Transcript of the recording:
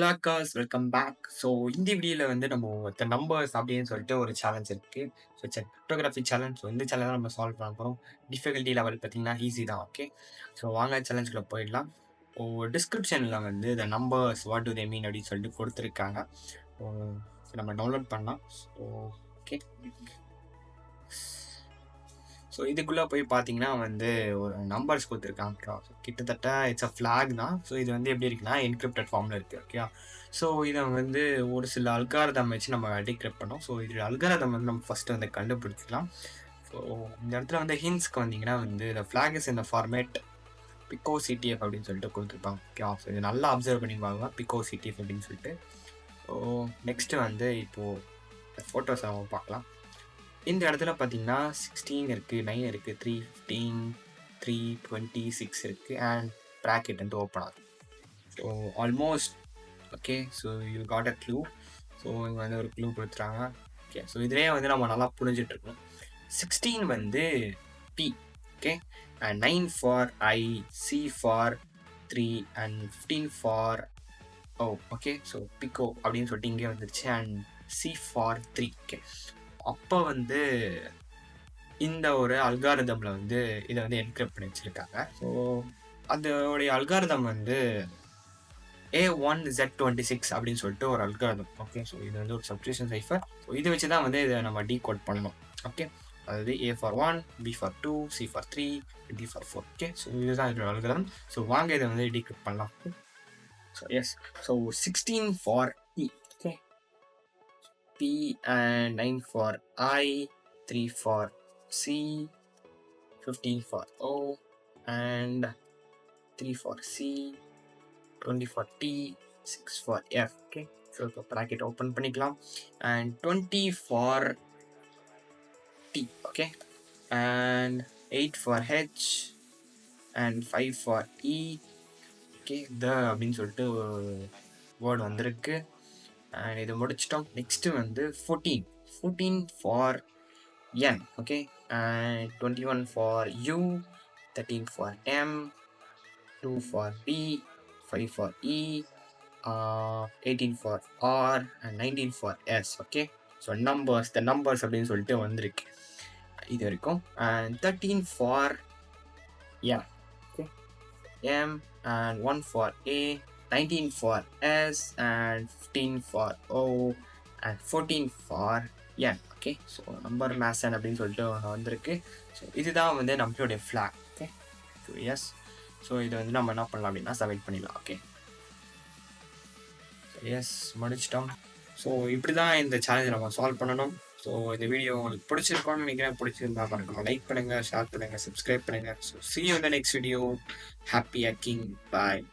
Hello அக்காஸ், welcome back. So இந்த வீடியோவில் வந்து நம்ம நம்பர்ஸ் அப்படின்னு சொல்லிட்டு ஒரு சேலஞ்ச் இருக்கு. So cryptography challenge. ஸோ இந்த சேலஞ்ச் நம்ம சால்வ் பண்ண போகிறோம். டிஃபிகல்ட்டி லெவல் பார்த்தீங்கன்னா ஈஸி தான். ஓகே, ஸோ வாங்க சேலஞ்சுக்குள்ள போயிடலாம். ஸோ டிஸ்கிரிப்ஷனில் வந்து இந்த நம்பர்ஸ் வாட் டு தே மீன் அப்படின்னு சொல்லிட்டு கொடுத்துருக்காங்க. ஸோ நம்ம டவுன்லோட் பண்ணலாம். ஸோ ஓகே, ஸோ இதுக்குள்ளே போய் பார்த்தீங்கன்னா வந்து ஒரு நம்பர்ஸ் கொடுத்துருக்காங்க. கிட்டத்தட்ட இட்ஸ் அ ஃப்ளாக் தான். ஸோ இது வந்து எப்படி இருக்குன்னா என்கிரிப்டட் ஃபார்மில் இருக்குது. ஓகே, ஸோ இதை வந்து ஒரு சில அல்காரதம் வச்சு நம்ம டிக்ரிப்ட் பண்ணோம். ஸோ இது அல்காரதம் வந்து நம்ம ஃபஸ்ட்டு வந்து கண்டுபிடிச்சிக்கலாம். ஸோ இந்த இடத்துல வந்து ஹின்ஸ்க்கு வந்தீங்கன்னா வந்து இந்த ஃப்ளாக் இஸ் இந்த ஃபார்மேட் picoCTF அப்படின்னு சொல்லிட்டு கொடுத்துருப்பாங்க. ஓகே, ஸோ இது நல்லா அப்சர்வ் பண்ணிப்பாங்க picoCTF அப்படின்னு சொல்லிட்டு. ஸோ நெக்ஸ்ட்டு வந்து இப்போது ஃபோட்டோஸ் நம்ம பார்க்கலாம். இந்த இடத்துல பார்த்தீங்கன்னா 16 இருக்குது, 9 இருக்குது, 3, 15, 3, 26 இருக்குது அண்ட் ப்ராக்கெட் வந்து ஓப்பன் ஆகுது. So almost okay, so you got a clue. So இங்கே வந்து ஒரு க்ளூ கொடுத்துறாங்க. ஓகே, ஸோ இதுலேயே வந்து நம்ம நல்லா புரிஞ்சிட்ருக்கோம். 16 வந்து P, okay, and 9 for I, C for 3 and 15 for okay. So pico அப்படின்னு சொல்லிட்டு இங்கே வந்துருச்சு அண்ட் C ஃபார் 3. ஓகே, அப்போ வந்து இந்த ஒரு அல்காரிதமில் வந்து இதை வந்து என்கிரிப்ட் பண்ணி வச்சுருக்காங்க. ஸோ அதோடைய அல்காரிதம் வந்து A1Z26 அப்படின்னு சொல்லிட்டு ஒரு அல்காரிதம். ஓகே, ஸோ இது வந்து ஒரு சப்ஸ்டியூஷன் சைஃபர். ஸோ இதை வச்சு தான் வந்து இதை நம்ம டீகோட் பண்ணணும். ஓகே, அதாவது A for 1, B for 2, C for 3, D for 4. Okay, so இதுதான் இதோட அல்காரிதம். ஸோ வாங்க இதை வந்து டீகோட் பண்ணலாம். So yes, so 16 for E, okay, P and 9 for I, 3 for C, 15 for O, and 3 for C, 20 for T, 6 for F. Okay, so the bracket open பண்ணிக்கலாம் and 20 for T. Okay, and 8 for H and 5 for E. Okay, the அப்படின்னு சொல்லிட்டு word வந்திருக்கு. And இது முடிச்சிட்டோம். Next வந்து 14 for N. Okay, and 21 for U, 13 for M, 2 for B, 5 for E, 18 for R and 19 for S. Okay, so the numbers அப்படின்னு சொல்லிட்டு வந்திருக்கு இது வரைக்கும். And 13 for M, okay, M and 1 for A, 19 for S and 15 for O and 14 for N. Okay, so number மேசன் அப்படின்னு சொல்லிட்டு ஒன்று வந்திருக்கு. ஸோ இதுதான் வந்து நம்மளுடைய flag. Okay, so yes, so இதை வந்து நம்ம என்ன பண்ணலாம் அப்படின்னா சப்மிட் பண்ணிடலாம். ஓகே, எஸ், முடிச்சிட்டோம். ஸோ இப்படி தான் இந்த சேலஞ்சை நம்ம சால்வ் பண்ணணும். ஸோ இந்த வீடியோ உங்களுக்கு பிடிச்சிருக்கோன்னு நினைக்கிறேன். பிடிச்சிருந்தா மறக்காம லைக் பண்ணுங்கள், ஷேர் பண்ணுங்கள், சப்ஸ்கிரைப் பண்ணுங்கள். So see you in the next video. Happy hacking. Bye.